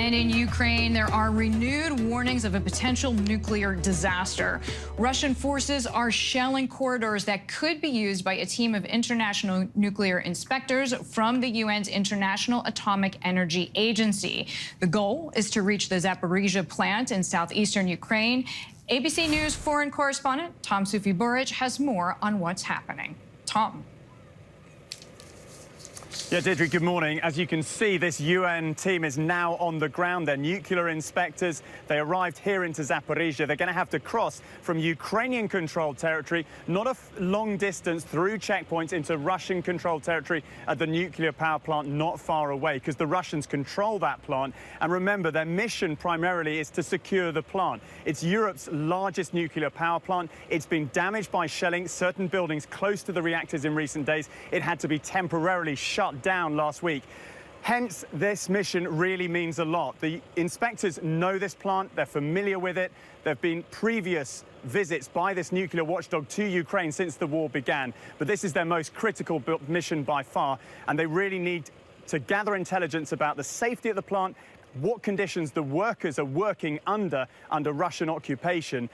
And in Ukraine, there are renewed warnings of a potential nuclear disaster. Russian forces are shelling corridors that could be used by a team of international nuclear inspectors from the UN's International Atomic Energy Agency. The goal is to reach the Zaporizhzhia plant in southeastern Ukraine. ABC News foreign correspondent Tom Zaporizhzhia has more on what's happening. Tom. Yeah, Deirdre, good morning. As you can see, this UN team is now on the ground. They're nuclear inspectors. They arrived here into Zaporizhzhia. They're going to have to cross from Ukrainian-controlled territory, not a long distance through checkpoints into Russian-controlled territory at the nuclear power plant not far away, because the Russians control that plant. And remember, their mission primarily is to secure the plant. It's Europe's largest nuclear power plant. It's been damaged by shelling certain buildings close to the reactors in recent days. It had to be temporarily shut down last week. Hence, this mission really means a lot. The inspectors know this plant. They're familiar with it. There have been previous visits by this nuclear watchdog to Ukraine since the war began. But this is their most critical mission by far. And they really need to gather intelligence about the safety of the plant, what conditions the workers are working under Russian occupation,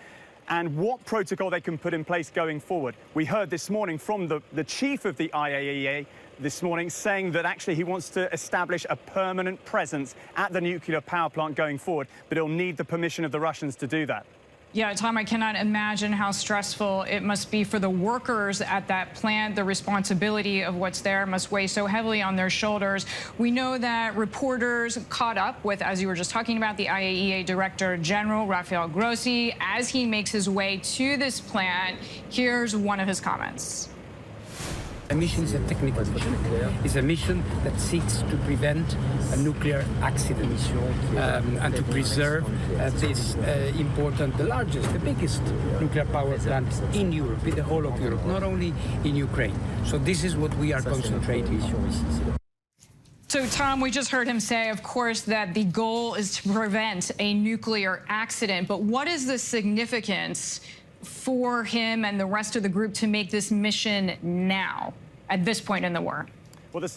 and what protocol they can put in place going forward. We heard this morning from the chief of the IAEA this morning saying that actually he wants to establish a permanent presence at the nuclear power plant going forward, but he'll need the permission of the Russians to do that. Yeah, Tom, I cannot imagine how stressful it must be for the workers at that plant. The responsibility of what's there must weigh so heavily on their shoulders. We know that reporters caught up with, as you were just talking about, the IAEA Director General, Rafael Grossi, as he makes his way to this plant. Here's one of his comments. A mission is a technical mission. It's a mission that seeks to prevent a nuclear accident and to preserve this important, the largest, the biggest nuclear power plant in Europe, in the whole of Europe, not only in Ukraine. So this is what we are concentrating on. So, Tom, we just heard him say, of course, that the goal is to prevent a nuclear accident. But what is the significance for him and the rest of the group to make this mission now, at this point in the war? Well,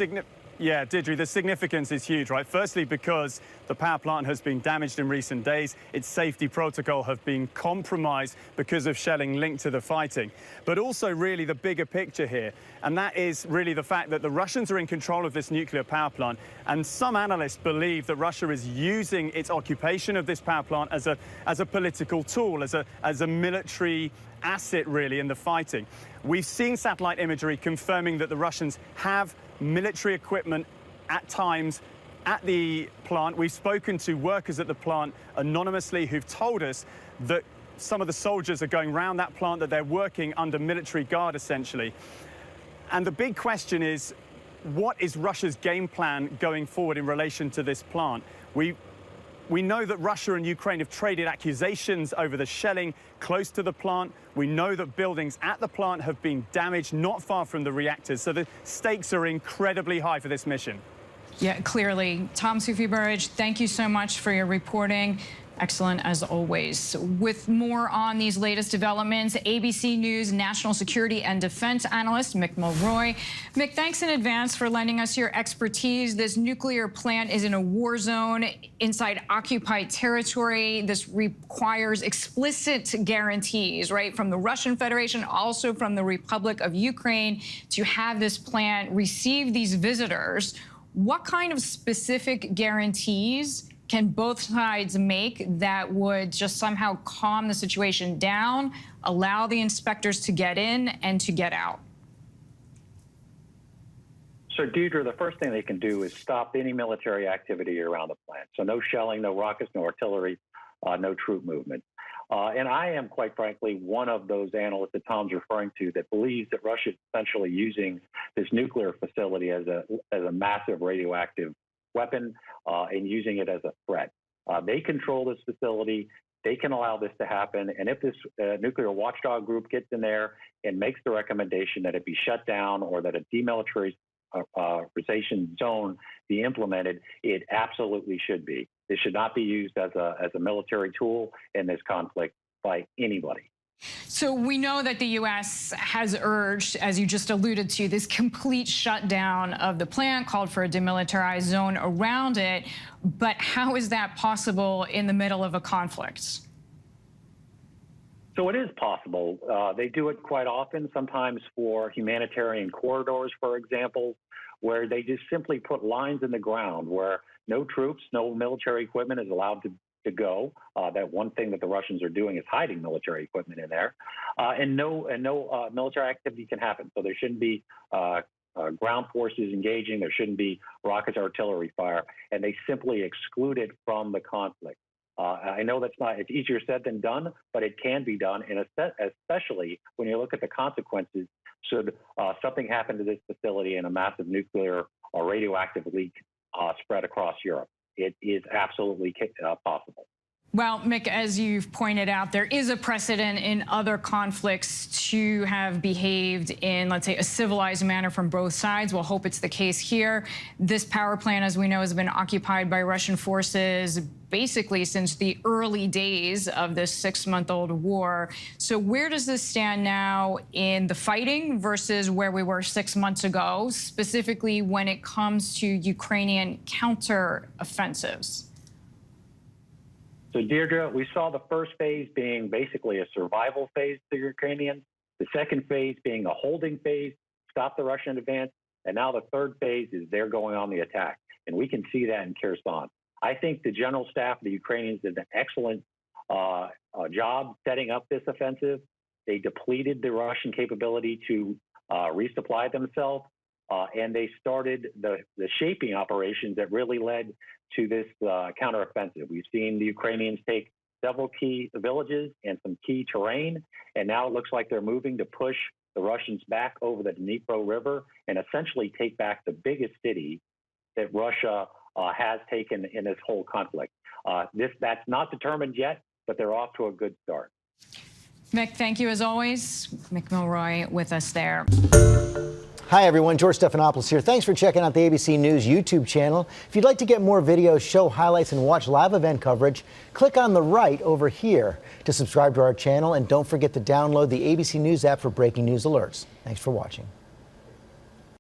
Deirdre, the significance is huge, right? Firstly, because the power plant has been damaged in recent days. Its safety protocol have been compromised because of shelling linked to the fighting. But also really the bigger picture here, and that is really the fact that the Russians are in control of this nuclear power plant. And some analysts believe that Russia is using its occupation of this power plant as a political tool, as a military asset, really, in the fighting. We've seen satellite imagery confirming that the Russians have military equipment at times at the plant. We've spoken to workers at the plant anonymously who've told us that some of the soldiers are going around that plant, that they're working under military guard, essentially. And the big question is, what is Russia's game plan going forward in relation to this plant? We know that Russia and Ukraine have traded accusations over the shelling close to the plant. We know that buildings at the plant have been damaged not far from the reactors. So the stakes are incredibly high for this mission. Yeah, clearly. Tom Zaporizhzhia, thank you so much for your reporting. Excellent, as always. With more on these latest developments, ABC News national security and defense analyst Mick Mulroy. Mick, thanks in advance for lending us your expertise. This nuclear plant is in a war zone inside occupied territory. This requires explicit guarantees, right, from the Russian Federation, also from the Republic of Ukraine, to have this plant receive these visitors. What kind of specific guarantees can both sides make that would just somehow calm the situation down, allow the inspectors to get in and to get out? So, Deirdre, the first thing they can do is stop any military activity around the plant. So no shelling, no rockets, no artillery, no troop movement. And I am, quite frankly, one of those analysts that Tom's referring to that believes that Russia is essentially using this nuclear facility as a massive radioactive weapon and using it as a threat. They control this facility. They can allow this to happen. And if this nuclear watchdog group gets in there and makes the recommendation that it be shut down or that a demilitarization zone be implemented, it absolutely should be. It should not be used as a military tool in this conflict by anybody. So we know that the U.S. has urged, as you just alluded to, this complete shutdown of the plant, called for a demilitarized zone around it. But how is that possible in the middle of a conflict? So it is possible. They do it quite often, sometimes for humanitarian corridors, for example, where they just simply put lines in the ground where no troops, no military equipment is allowed to go. That one thing that the Russians are doing is hiding military equipment in there, and no military activity can happen. So there shouldn't be ground forces engaging. There shouldn't be rocket artillery fire, and they simply exclude it from the conflict. I know it's easier said than done, but it can be done, and especially when you look at the consequences should something happen to this facility and a massive nuclear or radioactive leak spread across Europe. It is absolutely possible. Well, Mick, as you've pointed out, there is a precedent in other conflicts to have behaved in, let's say, a civilized manner from both sides. We'll hope it's the case here. This power plant, as we know, has been occupied by Russian forces basically since the early days of this 6-month-old war. So where does this stand now in the fighting versus where we were 6 months ago, specifically when it comes to Ukrainian counter-offensives? So, Deirdre, we saw the first phase being basically a survival phase for the Ukrainians, the second phase being a holding phase, stop the Russian advance, and now the third phase is they're going on the attack. And we can see that in Kherson. I think the general staff of the Ukrainians did an excellent job setting up this offensive. They depleted the Russian capability to resupply themselves, and they started the shaping operations that really led to this counteroffensive. We've seen the Ukrainians take several key villages and some key terrain, and now it looks like they're moving to push the Russians back over the Dnipro River and essentially take back the biggest city that Russia has taken in this whole conflict. That's not determined yet, but they're off to a good start. Mick, thank you as always. Mick Mulroy with us there. Hi, everyone. George Stephanopoulos here. Thanks for checking out the ABC News YouTube channel. If you'd like to get more videos, show highlights, and watch live event coverage, click on the right over here to subscribe to our channel. And don't forget to download the ABC News app for breaking news alerts. Thanks for watching.